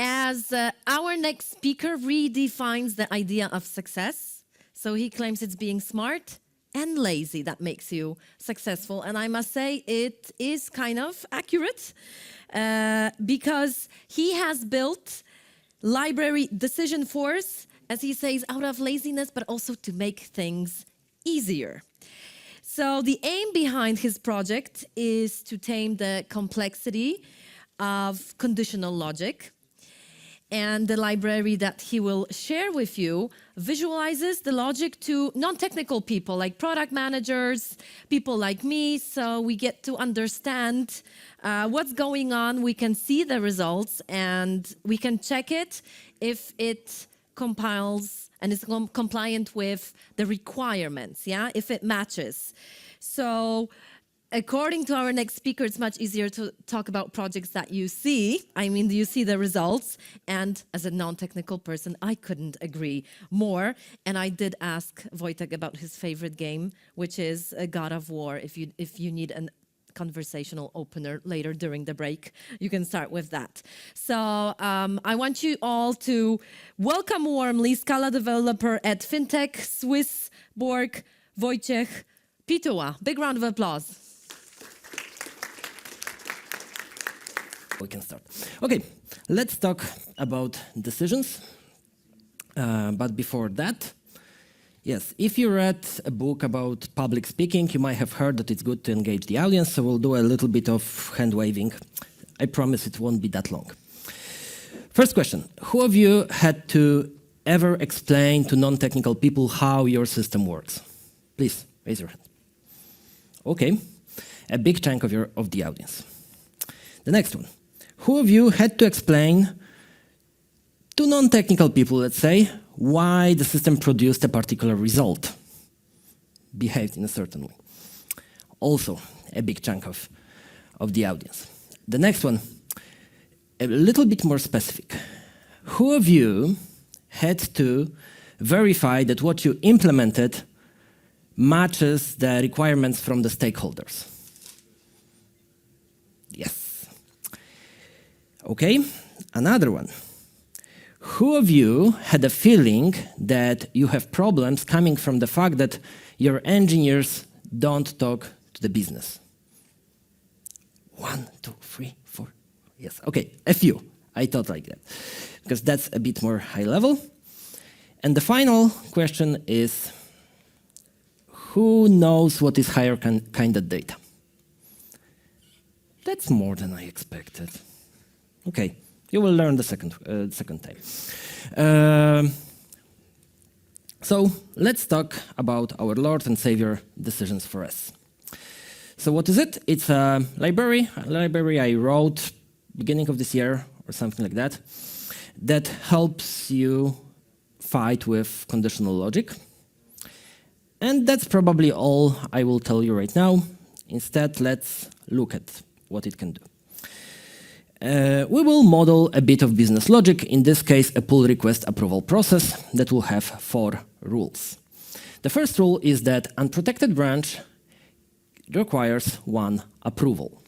as our next speaker redefines the idea of success. So he claims it's being smart and lazy that makes you successful. And I must say it is kind of accurate because he has built library decision force, as he says, out of laziness, but also to make things easier. So the aim behind his project is to tame the complexity of conditional logic. And the library that he will share with you visualizes the logic to non-technical people like product managers, people like me, so we get to understand what's going on, we can see the results, and we can check it if it compiles and is compliant with the requirements, yeah, if it matches. So according to our next speaker, it's much easier to talk about projects that you see. I mean, you see the results. And as a non-technical person, I couldn't agree more. And I did ask Wojciech about his favorite game, which is God of War. If you need a conversational opener later during the break, you can start with that. So I want you all to welcome warmly Scala developer at FinTech, SwissBorg, Wojciech Pituła. Big round of applause. We can start. Okay, let's talk about decisions. But before that, yes, if you read a book about public speaking, you might have heard that it's good to engage the audience, so we'll do a little bit of hand waving. I promise it won't be that long. First question, who of you had to ever explain to non-technical people how your system works? Please, raise your hand. Okay, a big chunk of the audience. The next one. Who of you had to explain to non-technical people, let's say, why the system produced a particular result, behaved in a certain way? Also, a big chunk of the audience. The next one, a little bit more specific. Who of you had to verify that what you implemented matches the requirements from the stakeholders? Yes. Okay, another one. Who of you had a feeling that you have problems coming from the fact that your engineers don't talk to the business? 1, 2, 3, 4. Yes, okay, a few. I thought like that, because that's a bit more high level. And the final question is, who knows what is higher kind of data? That's more than I expected. Okay, you will learn the second time. So let's talk about our Lord and Savior decisions for us. So what is it? It's a library I wrote beginning of this year or something like that, that helps you fight with conditional logic. And that's probably all I will tell you right now. Instead, let's look at what it can do. We will model a bit of business logic, in this case a pull request approval process that will have 4 rules. The first rule is that unprotected branch requires 1 approval.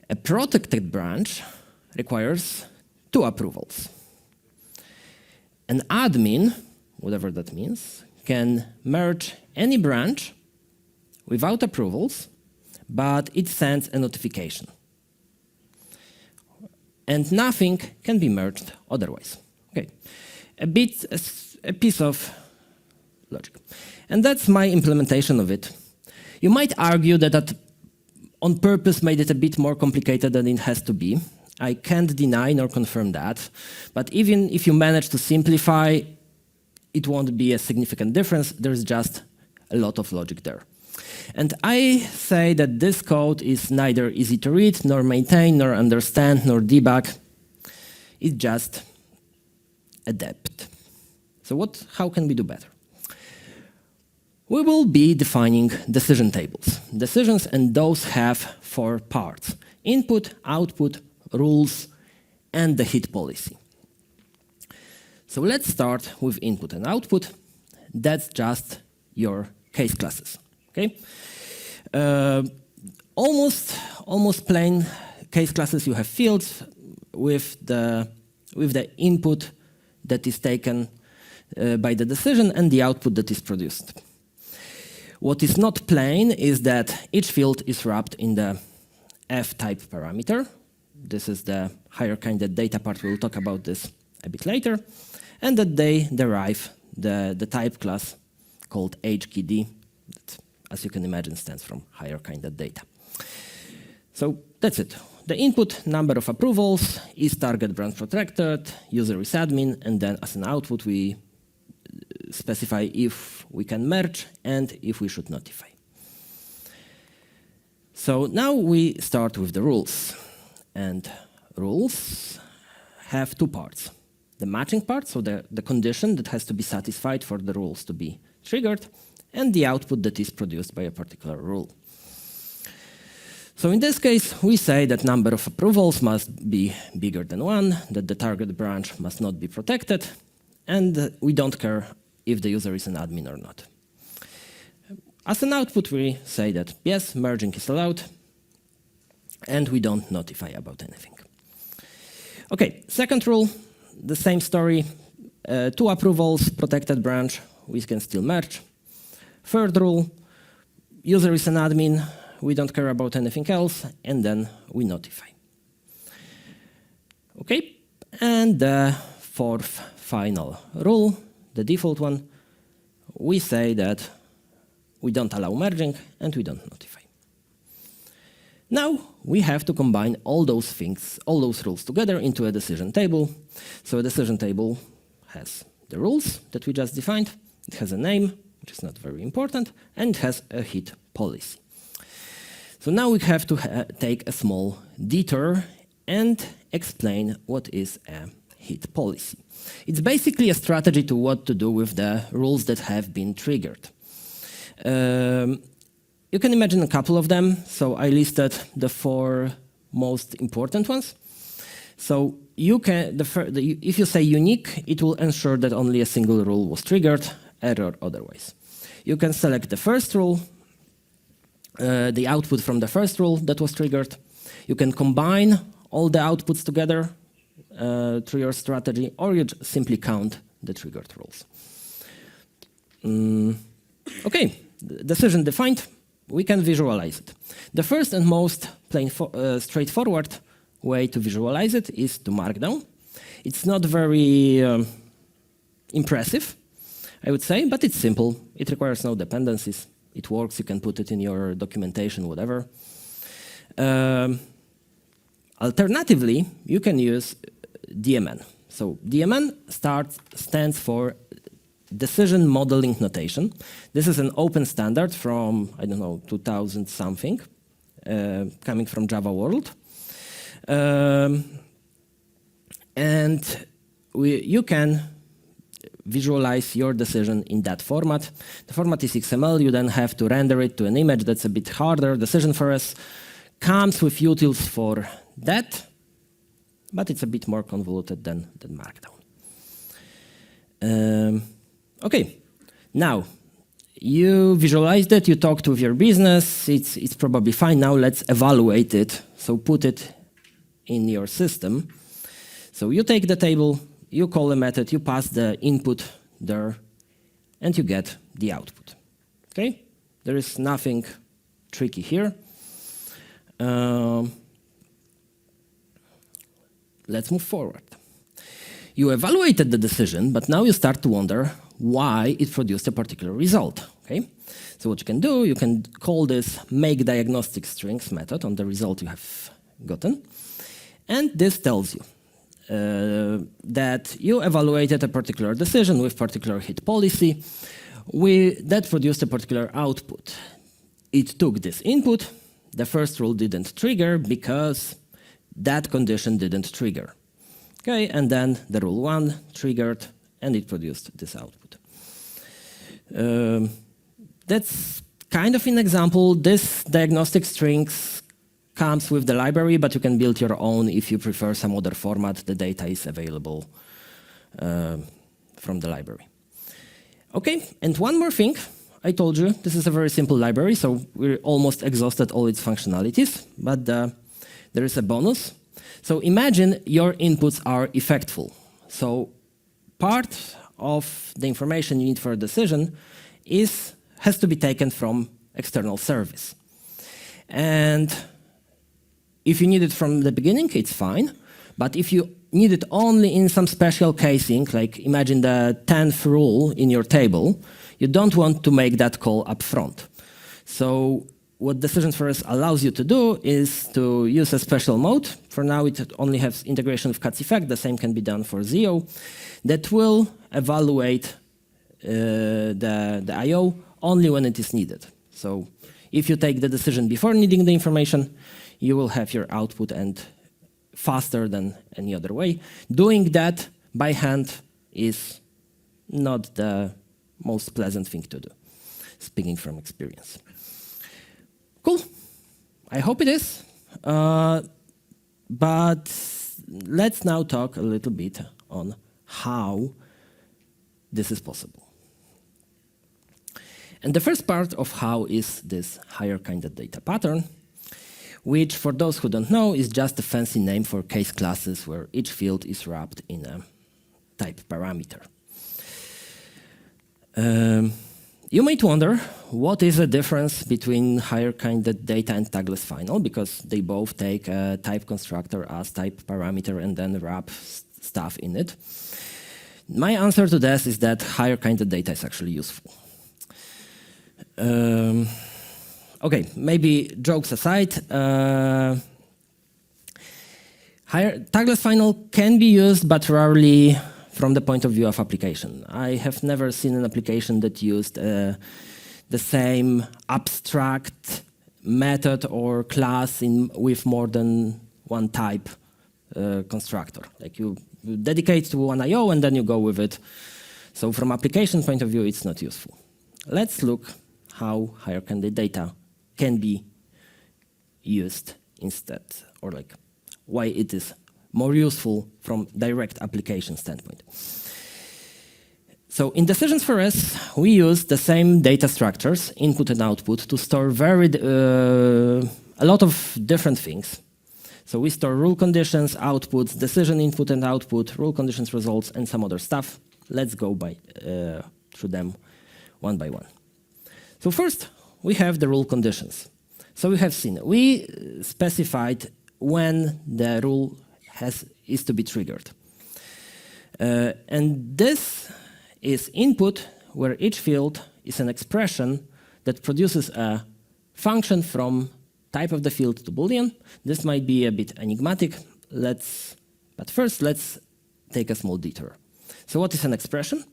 A protected branch requires 2 approvals. An admin, whatever that means, can merge any branch without approvals, but it sends a notification. And nothing can be merged otherwise. Okay, a piece of logic. And that's my implementation of it. You might argue that on purpose made it a bit more complicated than it has to be. I can't deny nor confirm that. But even if you manage to simplify, it won't be a significant difference. There's just a lot of logic there. And I say that this code is neither easy to read, nor maintain, nor understand, nor debug. It's just a debt. So how can we do better? We will be defining decision tables. Decisions, and those have 4 parts: input, output, rules, and the hit policy. So let's start with input and output. That's just your case classes. Okay, almost plain case classes. You have fields with the with the input that is taken by the decision and the output that is produced. What is not plain is that each field is wrapped in the f-type parameter. This is the higher-kinded data part. We'll talk about this a bit later. And that they derive the type class called HKD, that, as you can imagine, stands from higher-kinded data. So that's it. The input number of approvals is target branch protected, user is admin, and then as an output we specify if we can merge and if we should notify. So now we start with the rules. And rules have two parts. The matching part, so the condition that has to be satisfied for the rules to be triggered, and the output that is produced by a particular rule. So in this case, we say that number of approvals must be bigger than 1, that the target branch must not be protected, and we don't care if the user is an admin or not. As an output, we say that, yes, merging is allowed, and we don't notify about anything. Okay, second rule, the same story. 2 approvals, protected branch, we can still merge. Third rule, user is an admin, we don't care about anything else, and then we notify. Okay, and the fourth final rule, the default one, we say that we don't allow merging and we don't notify. Now we have to combine all those things, all those rules together into a decision table. So a decision table has the rules that we just defined, it has a name, which is not very important, and it has a hit policy. So now we have to take a small detour and explain what is a hit policy. It's basically a strategy to what to do with the rules that have been triggered. You can imagine a couple of them. So I listed the 4 most important ones. So you can, if you say unique, it will ensure that only a single rule was triggered, error otherwise. You can select the first rule, the output from the first rule that was triggered. You can combine all the outputs together through your strategy, or you simply count the triggered rules. Okay, decision defined. We can visualize it. The first and most straightforward way to visualize it is to Markdown. It's not very impressive, I would say, but it's simple. It requires no dependencies. It works. You can put it in your documentation, whatever. Alternatively, you can use DMN. So DMN stands for Decision Modeling Notation. This is an open standard from, I don't know, 2000 something, coming from Java World. And you can visualize your decision in that format. The format is XML. You then have to render it to an image. That's a bit harder. Decision for us comes with utils for that, but it's a bit more convoluted than Markdown. Okay, now you visualized it, you talked with your business, it's probably fine. Now let's evaluate it. So put it in your system. So you take the table, you call a method, you pass the input there, and you get the output. Okay, there is nothing tricky here. Let's move forward. You evaluated the decision, but now you start to wonder why it produced a particular result. Okay? So what you can do, you can call this make diagnostic strings method on the result you have gotten. And this tells you that you evaluated a particular decision with particular hit policy that produced a particular output. It took this input. The first rule didn't trigger because that condition didn't trigger. Okay, and then the rule 1 triggered, and it produced this output. That's kind of an example. This diagnostic strings comes with the library, but you can build your own if you prefer some other format. The data is available from the library. Okay, and one more thing. I told you this is a very simple library, so we almost exhausted all its functionalities, but there is a bonus. So imagine your inputs are effectful. So part of the information you need for a decision has to be taken from external service. And if you need it from the beginning, it's fine. But if you need it only in some special casing, like imagine the 10th rule in your table, you don't want to make that call up front. So what Decisions for Us allows you to do is to use a special mode. For now, it only has integration with Cat's effect. The same can be done for ZO. That will evaluate the I/O only when it is needed. So if you take the decision before needing the information, you will have your output and faster than any other way. Doing that by hand is not the most pleasant thing to do, speaking from experience. Cool. I hope it is. But let's now talk a little bit on how this is possible. And the first part of how is this higher kind of data pattern, which for those who don't know is just a fancy name for case classes where each field is wrapped in a type parameter. You might wonder, what is the difference between higher kind of data and tagless final, because they both take a type constructor as type parameter and then wrap stuff in it. My answer to this is that higher kind of data is actually useful. Okay, maybe jokes aside, tagless final can be used, but rarely from the point of view of application. I have never seen an application that used the same abstract method or class with more than one type constructor. Like you dedicate to one I/O and then you go with it. So from application point of view, it's not useful. Let's look how higher kind of data can be used instead, or like why it is more useful from direct application standpoint. So in Decisions for Us, we use the same data structures, input and output, to store a lot of different things. So we store rule conditions, outputs, decision input and output, rule conditions results, and some other stuff. Let's go through them one by one. So first, we have the rule conditions. So we have seen, we specified when the rule is to be triggered. And this is input where each field is an expression that produces a function from type of the field to Boolean. This might be a bit enigmatic. But first, let's take a small detour. So what is an expression?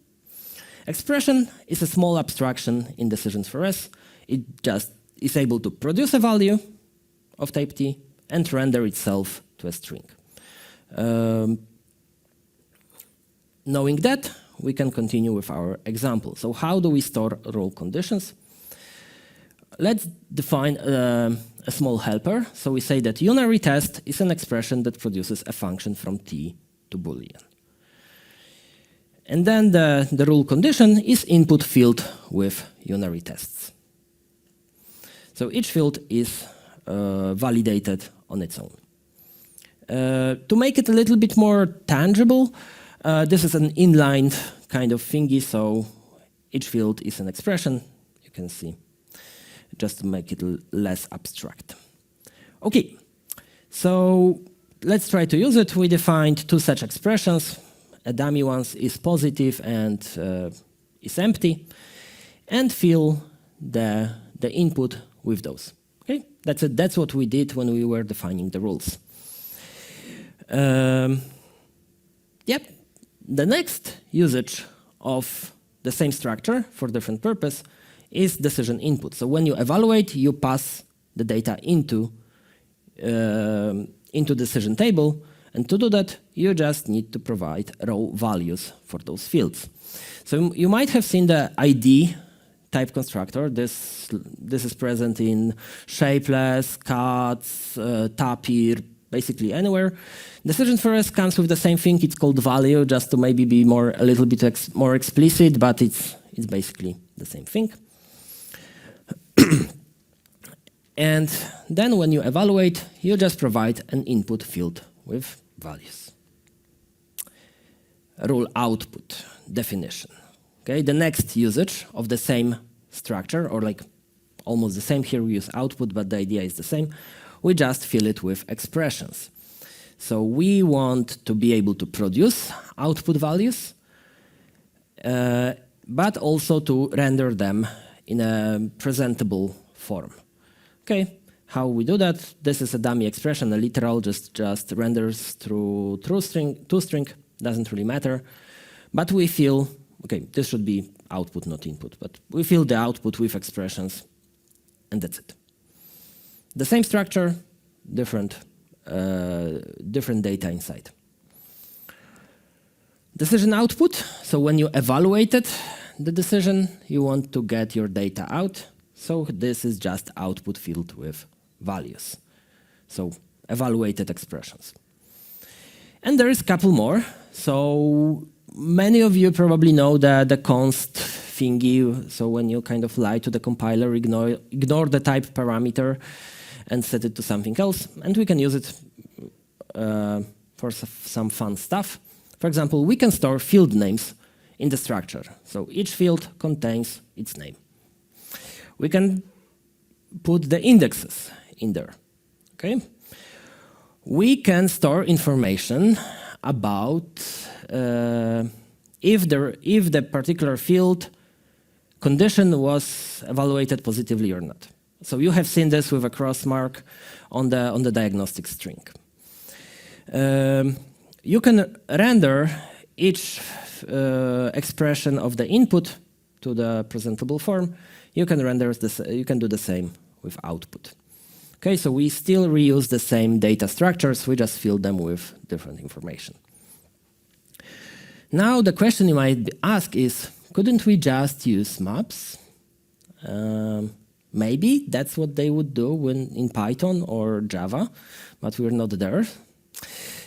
Expression is a small abstraction in Decisions for Us. It just is able to produce a value of type T and render itself to a string. Knowing that, we can continue with our example. So how do we store rule conditions? Let's define a small helper. So we say that unary test is an expression that produces a function from T to Boolean. And then the rule condition is input field with unary tests. So each field is validated on its own. To make it a little bit more tangible, this is an inline kind of thingy, so each field is an expression, you can see, just to make it less abstract. Okay, so let's try to use it. We defined two such expressions. A dummy one is positive and is empty, and fill the input with those. Okay, that's it. That's what we did when we were defining the rules. Yep. The next usage of the same structure for different purpose is decision input. So when you evaluate, you pass the data into decision table, and to do that, you just need to provide raw values for those fields. So you might have seen the ID type constructor. This is present in shapeless, cuts, tapir, basically anywhere. Decisions for Us comes with the same thing. It's called value, just to maybe be a little bit more explicit, but it's basically the same thing. And then when you evaluate, you just provide an input field with values. Rule output definition. Okay, the next usage of the same structure, or like almost the same. Here we use output, but the idea is the same. We just fill it with expressions. So we want to be able to produce output values, but also to render them in a presentable form. Okay, how we do that? This is a dummy expression, a literal, just renders through toString, doesn't really matter. But we fill, okay, this should be output, not input, but we fill the output with expressions, and that's it. The same structure, different data inside. Decision output, so when you evaluated the decision, you want to get your data out. So this is just output filled with values. So evaluated expressions. And there is a couple more. So many of you probably know the const thingy. So when you kind of lie to the compiler, ignore the type parameter and set it to something else. And we can use it for some fun stuff. For example, we can store field names in the structure. So each field contains its name. We can put the indexes in there. Okay? We can store information about if the particular field condition was evaluated positively or not. So you have seen this with a cross mark on the diagnostic string. You can render each expression of the input to the presentable form. You can render this. You can do the same with output. Okay, so we still reuse the same data structures. We just fill them with different information. Now the question you might ask is, couldn't we just use maps? Maybe that's what they would do when in Python or Java, but we're not there.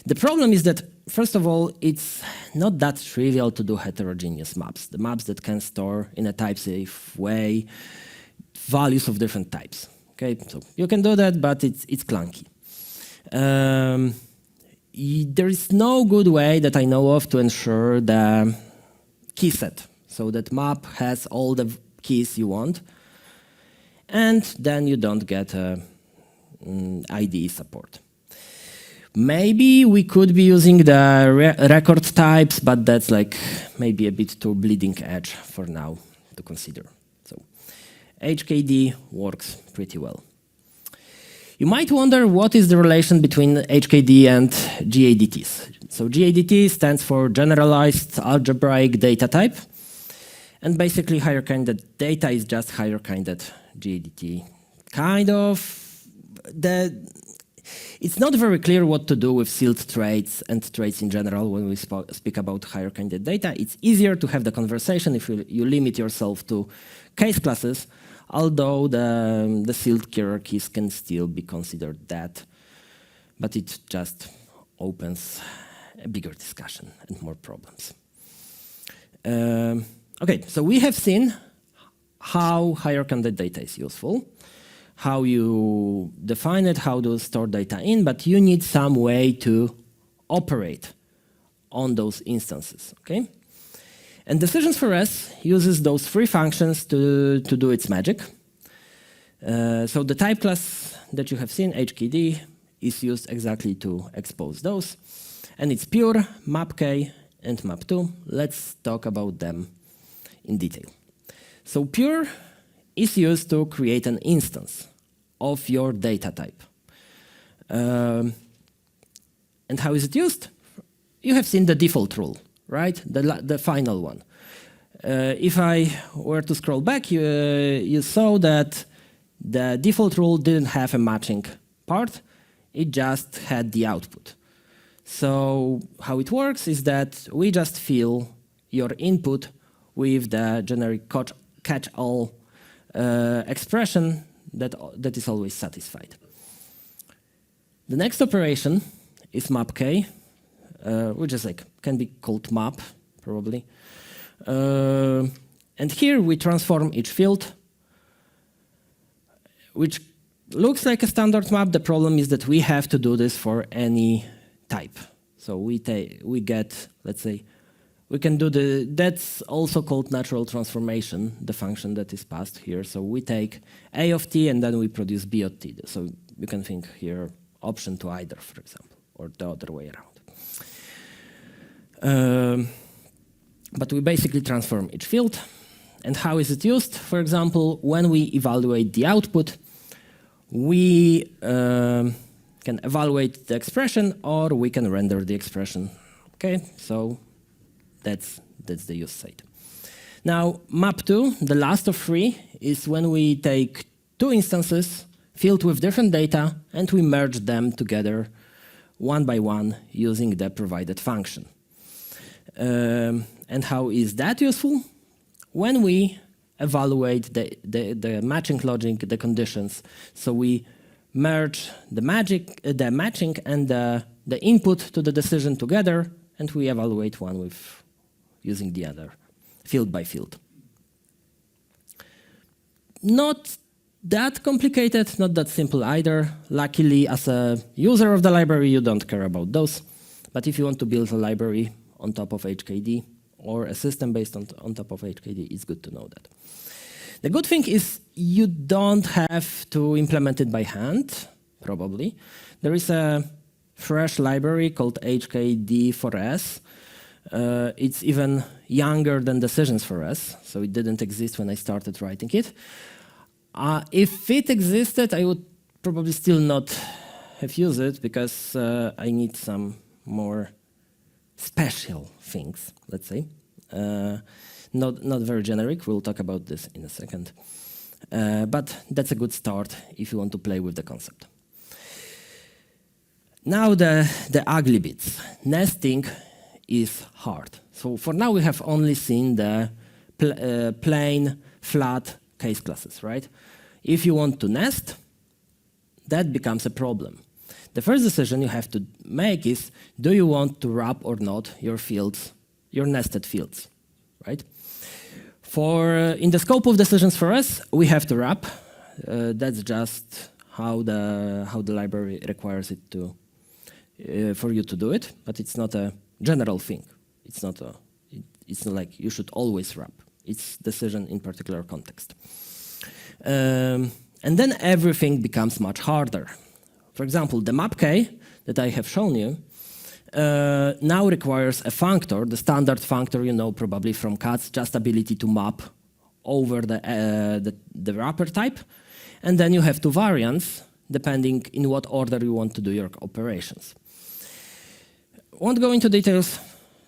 The problem is that, first of all, it's not that trivial to do heterogeneous maps, the maps that can store in a type-safe way values of different types. Okay, so you can do that, but it's clunky. There is no good way that I know of to ensure the key set, so that map has all the keys you want, and then you don't get IDE support. Maybe we could be using the record types, but that's like maybe a bit too bleeding edge for now to consider. So HKD works pretty well. You might wonder what is the relation between HKD and GADTs. So GADT stands for Generalized Algebraic Data Type. And basically higher-kinded data is just higher-kinded GADT. Kind of. It's not very clear what to do with sealed traits and traits in general when we speak about higher-kinded data. It's easier to have the conversation if you limit yourself to case classes, although the sealed hierarchies can still be considered that. But it just opens a bigger discussion and more problems. Okay, so we have seen how higher-kinded data is useful, how you define it, how to store data in, but you need some way to operate on those instances, okay? And Decisions for S uses those three functions to do its magic. So the type class that you have seen, HKD, is used exactly to expose those. And it's pure, mapk, and map2. Let's talk about them in detail. So pure is used to create an instance of your data type. And how is it used? You have seen the default rule, right? The final one. If I were to scroll back, you saw that the default rule didn't have a matching part. It just had the output. So how it works is that we just fill your input with the generic catch-all expression that is always satisfied. The next operation is mapk, which is can be called map, probably. And here we transform each field, which looks like a standard map. The problem is that we have to do this for any type. So we get, let's say, we can do that's also called natural transformation, the function that is passed here. So we take a of t and then we produce b of t. So you can think here option to either, for example, or the other way around. But we basically transform each field. And how is it used? For example, when we evaluate the output, we can evaluate the expression or we can render the expression. Okay, so that's the use side. Now, map2, the last of three, is when we take two instances filled with different data and we merge them together one by one using the provided function. And how is that useful? When we evaluate the matching logic, the conditions, so we merge the matching and the input to the decision together, and we evaluate one with using the other, field by field. Not that complicated, not that simple either. Luckily, as a user of the library, you don't care about those. But if you want to build a library on top of HKD or a system based on top of HKD, it's good to know that. The good thing is you don't have to implement it by hand, probably. There is a fresh library called HKD4S. It's even younger than Decisions4S, so it didn't exist when I started writing it. If it existed, I would probably still not have used it because I need some more special things, let's say. Not very generic, we'll talk about this in a second. But that's a good start if you want to play with the concept. Now the ugly bits. Nesting is hard. So for now we have only seen the plain, flat case classes, right? If you want to nest, that becomes a problem. The first decision you have to make is, do you want to wrap or not your fields, your nested fields, right? In the scope of Decisions4S, we have to wrap. That's just how the library requires it to, for you to do it, but it's not a general thing. It's not like you should always wrap. It's decision in particular context. And then everything becomes much harder. For example, the map-k that I have shown you now requires a functor, the standard functor you know probably from CATS, just ability to map over the wrapper type. And then you have two variants, depending in what order you want to do your operations. Won't go into details.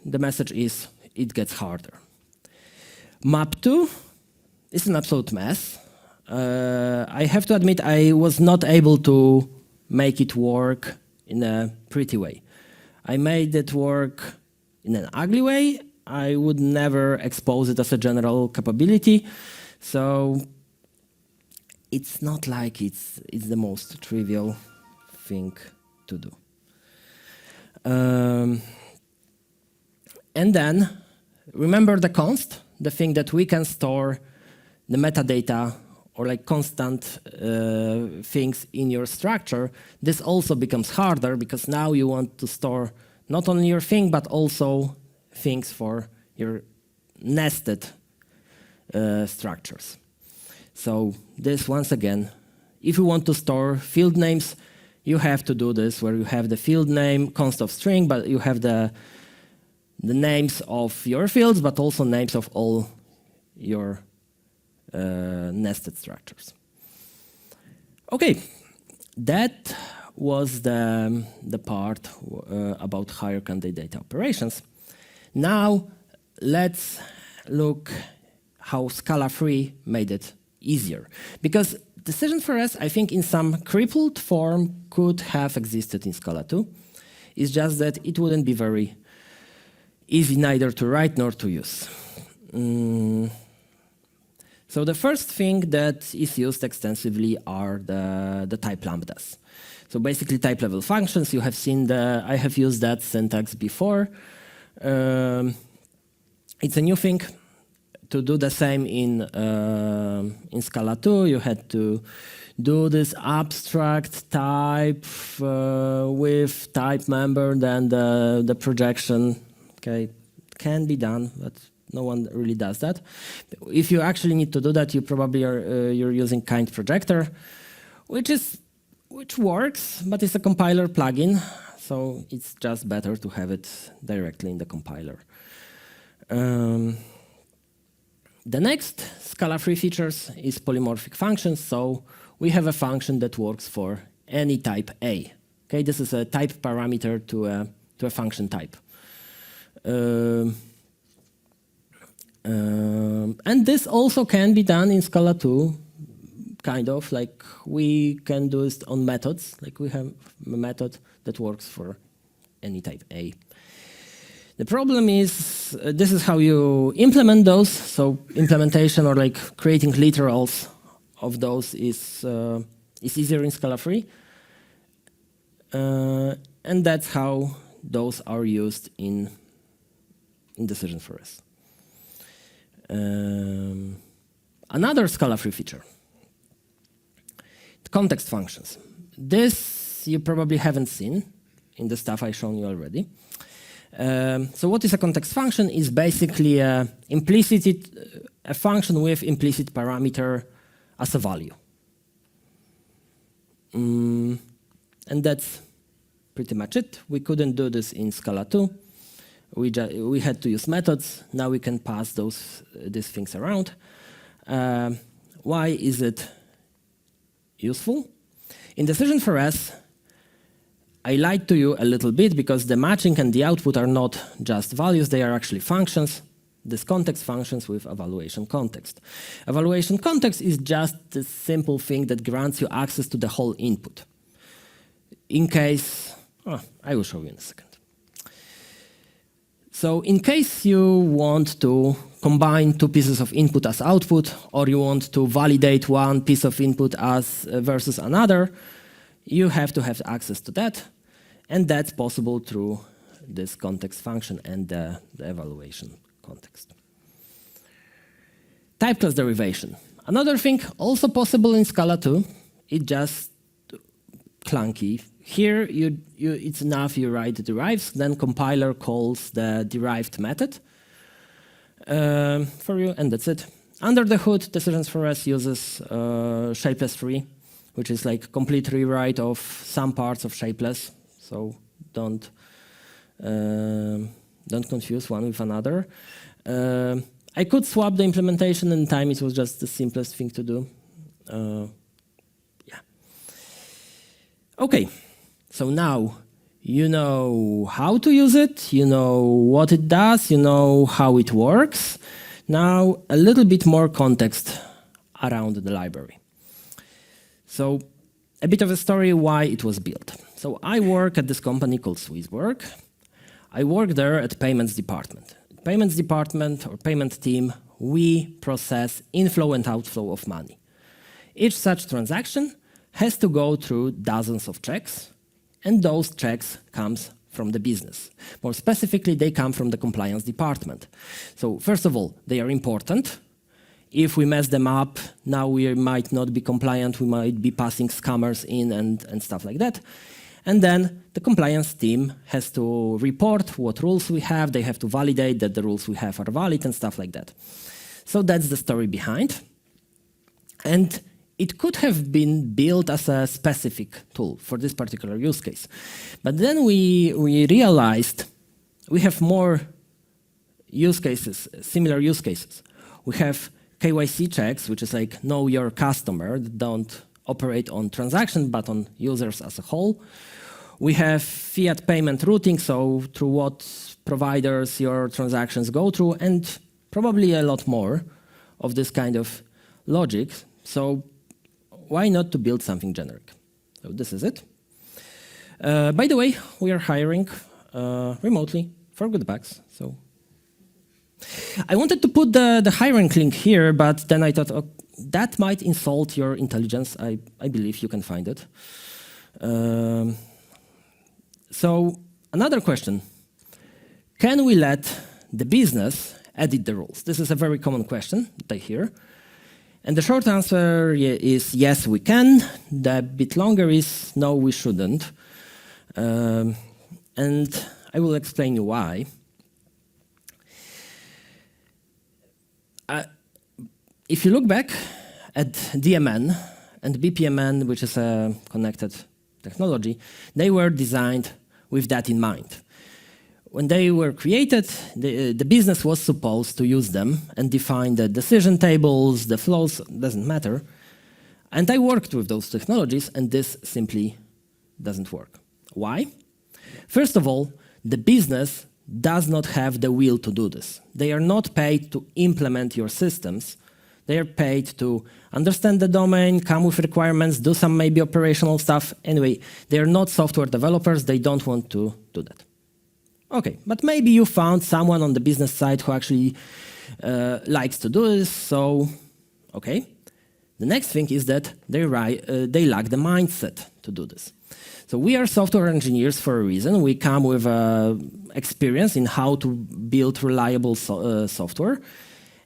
The message is it gets harder. Map2 is an absolute mess. I have to admit I was not able to make it work in a pretty way. I made it work in an ugly way. I would never expose it as a general capability. So it's not like it's the most trivial thing to do. And then remember the const, the thing that we can store the metadata or like constant things in your structure. This also becomes harder because now you want to store not only your thing, but also things for your nested structures. So this, once again, if you want to store field names, you have to do this where you have the field name, const of string, but you have the names of your fields, but also names of all your nested structures. Okay, that was the part about hierarchy data operations. Now let's look how Scala 3 made it easier. Because Decisions4S, I think in some crippled form, could have existed in Scala 2. It's just that it wouldn't be very easy neither to write nor to use. So the first thing that is used extensively are the type lambdas. So basically type level functions. You have seen I have used that syntax before. It's a new thing. to do the same in Scala 2, you had to do this abstract type with type member, then the projection. Okay, can be done, but no one really does that. If you actually need to do that, you probably you're using kind projector, which works, but it's a compiler plugin, so it's just better to have it directly in the compiler. The next Scala-free features is polymorphic functions. So we have a function that works for any type A. Okay, this is a type parameter to a function type. And this also can be done in Scala 2, kind of, like we can do it on methods, like we have a method that works for any type A. The problem is, this is how you implement those. So implementation or like creating literals of those is easier in Scala 3. And that's how those are used in Decision for us. Another Scala 3 feature, context functions. This you probably haven't seen in the stuff I've shown you already. So what is a context function? Is basically a function with implicit parameter as a value. And that's pretty much it. We couldn't do this in Scala 2. We had to use methods. Now we can pass these things around. Why is it useful? In Decision for S, I lied to you a little bit because the matching and the output are not just values, they are actually functions. This context functions with evaluation context. Evaluation context is just a simple thing that grants you access to the whole input. In case, I will show you in a second. So in case you want to combine two pieces of input as output, or you want to validate one piece of input as versus another, you have to have access to that. And that's possible through this context function and the evaluation context. Type class derivation. Another thing also possible in Scala 2, it's just clunky. Here, it's enough you write the derives, then compiler calls the derived method for you, and that's it. Under the hood, Decisions for us uses shapeless tree, which is like complete rewrite of some parts of shapeless. So don't confuse one with another. I could swap the implementation in time. It was just the simplest thing to do. Yeah. Okay. So now you know how to use it. You know what it does. You know how it works. Now a little bit more context around the library. So a bit of a story why it was built. So I work at this company called SwissBorg. I work there at payments department. Payments department or payment team, we process inflow and outflow of money. Each such transaction has to go through dozens of checks, and those checks comes from the business. More specifically, they come from the compliance department. So first of all, they are important. If we mess them up, now we might not be compliant, we might be passing scammers in and stuff like that. And then the compliance team has to report what rules we have, they have to validate that the rules we have are valid and stuff like that. So that's the story behind. And it could have been built as a specific tool for this particular use case. But then we realized we have more use cases, similar use cases. We have KYC checks, which is like know your customer, that don't operate on transactions, but on users as a whole. We have fiat payment routing, so through what providers your transactions go through, and probably a lot more of this kind of logic. So why not to build something generic? So this is it. By the way, we are hiring remotely for Goodbugs. So I wanted to put the hiring link here, but then I thought, oh, that might insult your intelligence. I believe you can find it. So another question, can we let the business edit the rules? This is a very common question that I hear. And the short answer is yes, we can. The bit longer is no, we shouldn't. And I will explain you why. If you look back at DMN and BPMN, which is a connected technology, they were designed with that in mind. When they were created, the business was supposed to use them and define the decision tables, the flows, doesn't matter. And I worked with those technologies, and this simply doesn't work. Why? First of all, the business does not have the will to do this. They are not paid to implement your systems. They are paid to understand the domain, come with requirements, do some maybe operational stuff. Anyway, they are not software developers. They don't want to do that. Okay, but maybe you found someone on the business side who actually likes to do this, so okay. The next thing is that they lack the mindset to do this. So we are software engineers for a reason. We come with experience in how to build reliable software,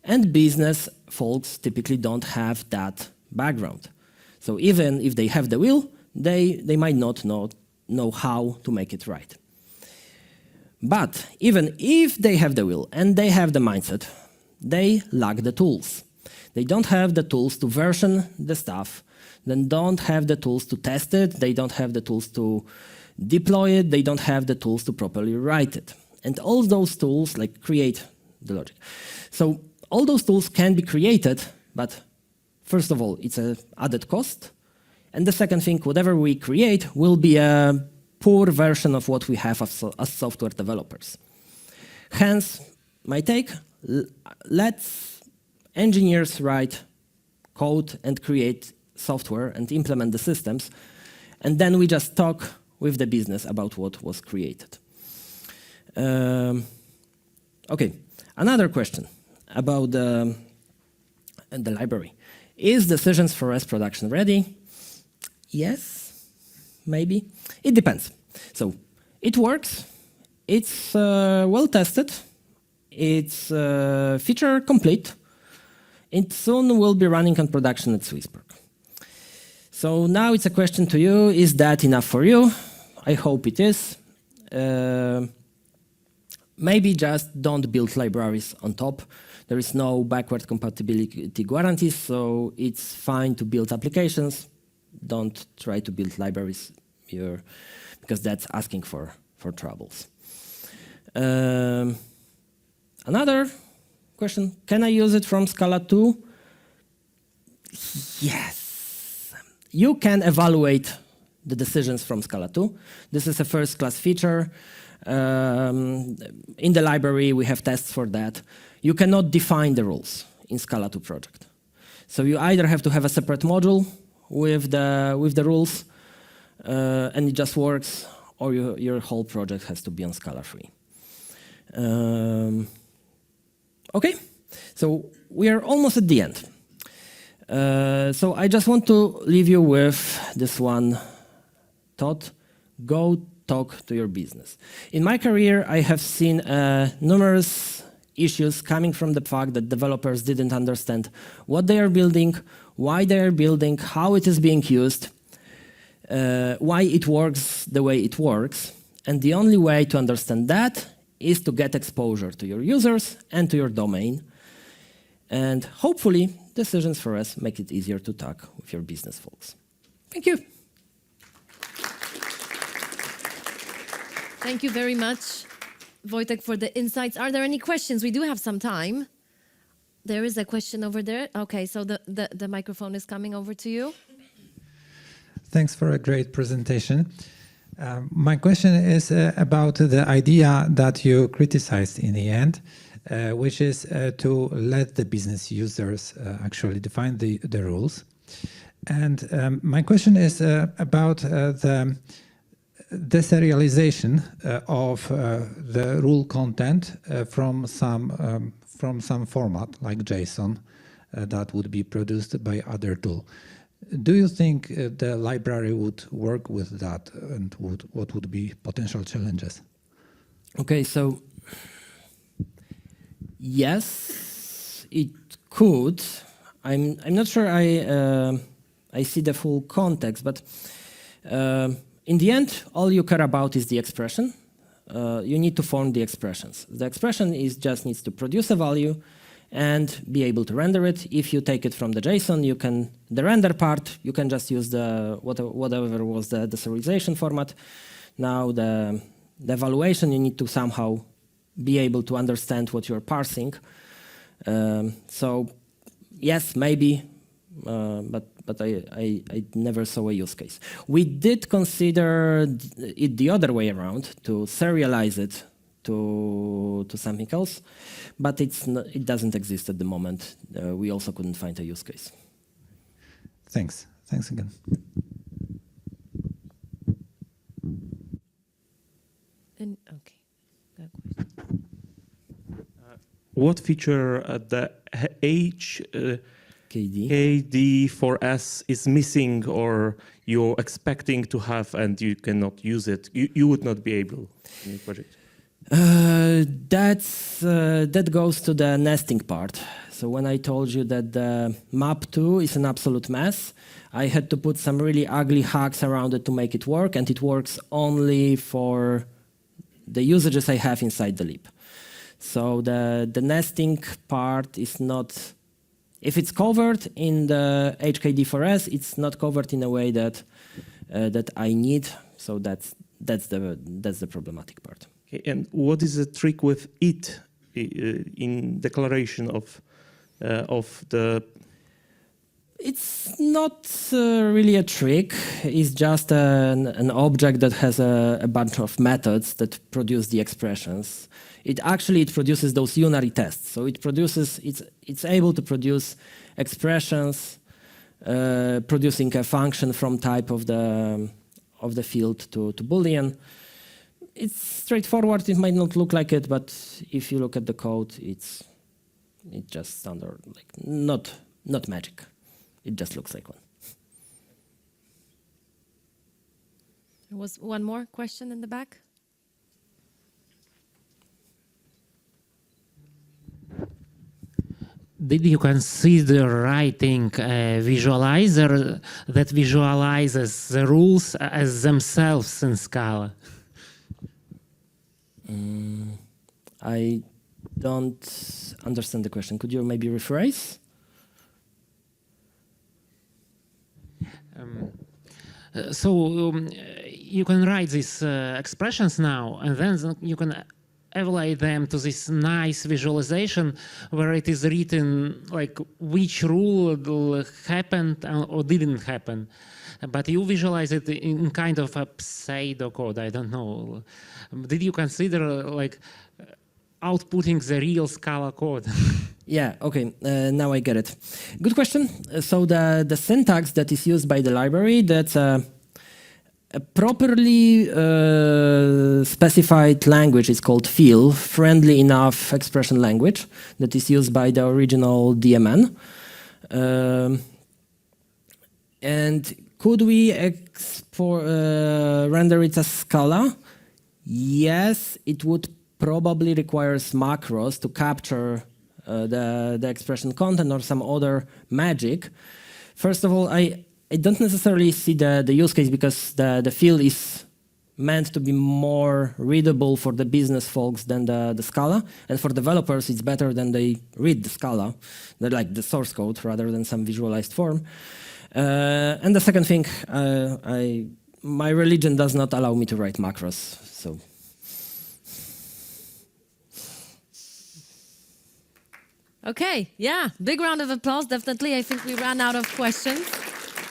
and business folks typically don't have that background. So even if they have the will, they might not know how to make it right. But even if they have the will and they have the mindset, they lack the tools. They don't have the tools to version the stuff. They don't have the tools to test it. They don't have the tools to deploy it. They don't have the tools to properly write it. And all those tools like create the logic. So all those tools can be created, but first of all, it's an added cost. And the second thing, whatever we create will be a poor version of what we have as software developers. Hence, my take, let's engineers write code and create software and implement the systems, and then we just talk with the business about what was created. Okay, another question about the library. Is Decisions for S production ready? Yes, maybe. It depends. So it works. It's well tested. It's feature complete. It soon will be running on production at SwissBorg. So now it's a question to you, is that enough for you? I hope it is. Maybe just don't build libraries on top. There is no backward compatibility guarantees, so it's fine to build applications. Don't try to build libraries here, because that's asking for troubles. Another question, can I use it from Scala 2? Yes. You can evaluate the decisions from Scala 2. This is a first-class feature. In the library, we have tests for that. You cannot define the rules in Scala 2 project. So you either have to have a separate module with the rules, and it just works, or your whole project has to be on Scala 3. Okay, so we are almost at the end. So I just want to leave you with this one thought. Go talk to your business. In my career, I have seen numerous issues coming from the fact that developers didn't understand what they are building, why they are building, how it is being used, why it works the way it works. And the only way to understand that is to get exposure to your users and to your domain. And hopefully, Decisions for Us make it easier to talk with your business folks. Thank you. Thank you very much, Wojciech, for the insights. Are there any questions? We do have some time. There is a question over there. Okay, so the microphone is coming over to you. Thanks for a great presentation. My question is about the idea that you criticized in the end, which is to let the business users actually define the rules. And my question is about the deserialization of the rule content from some format like JSON that would be produced by other tool. Do you think the library would work with that, and what would be potential challenges? Okay, so Yes, it could. I'm not sure I see the full context, but in the end, all you care about is the expression. You need to form the expressions. The expression just needs to produce a value and be able to render it. If you take it from the JSON, the render part, you can just use whatever was the serialization format. Now the evaluation, you need to somehow be able to understand what you're parsing. So yes, maybe, but I never saw a use case. We did consider it the other way around, to serialize it to something else, but it doesn't exist at the moment. We also couldn't find a use case. Thanks. Thanks again. Okay. Got a question. What feature the HKD4S is missing, or you're expecting to have and you cannot use it? You would not be able in your project. That goes to the nesting part. So when I told you that the map2 is an absolute mess, I had to put some really ugly hacks around it to make it work, and it works only for the usages I have inside the lib. So the nesting part is not, if it's covered in the HKD4S, it's not covered in a way that I need. So that's the problematic part. Okay, and what is the trick with it in declaration of the? It's not really a trick. It's just an object that has a bunch of methods that produce the expressions. It produces those unary tests. So it's able to produce expressions, producing a function from type of the field to Boolean. It's straightforward. It might not look like it, but if you look at the code, it's just standard, like not magic. It just looks like one. There was one more question in the back. Did you consider writing a visualizer that visualizes the rules as themselves in Scala? I don't understand the question. Could you maybe rephrase? You can write these expressions now, and then you can evaluate them to this nice visualization where it is written like which rule happened or didn't happen. But you visualize it in kind of a pseudo code, I don't know. Did you consider like outputting the real Scala code? Yeah, okay, now I get it. Good question. So the syntax that is used by the library, that's a properly specified language is called FEEL, Friendly Enough Expression Language, that is used by the original DMN. And could we render it as Scala? Yes, it would probably require macros to capture the expression content or some other magic. First of all, I don't necessarily see the use case because the field is meant to be more readable for the business folks than the Scala. And for developers, it's better than they read the Scala, like the source code, rather than some visualized form. And the second thing, my religion does not allow me to write macros. So. Okay, yeah, big round of applause. Definitely, I think we ran out of questions.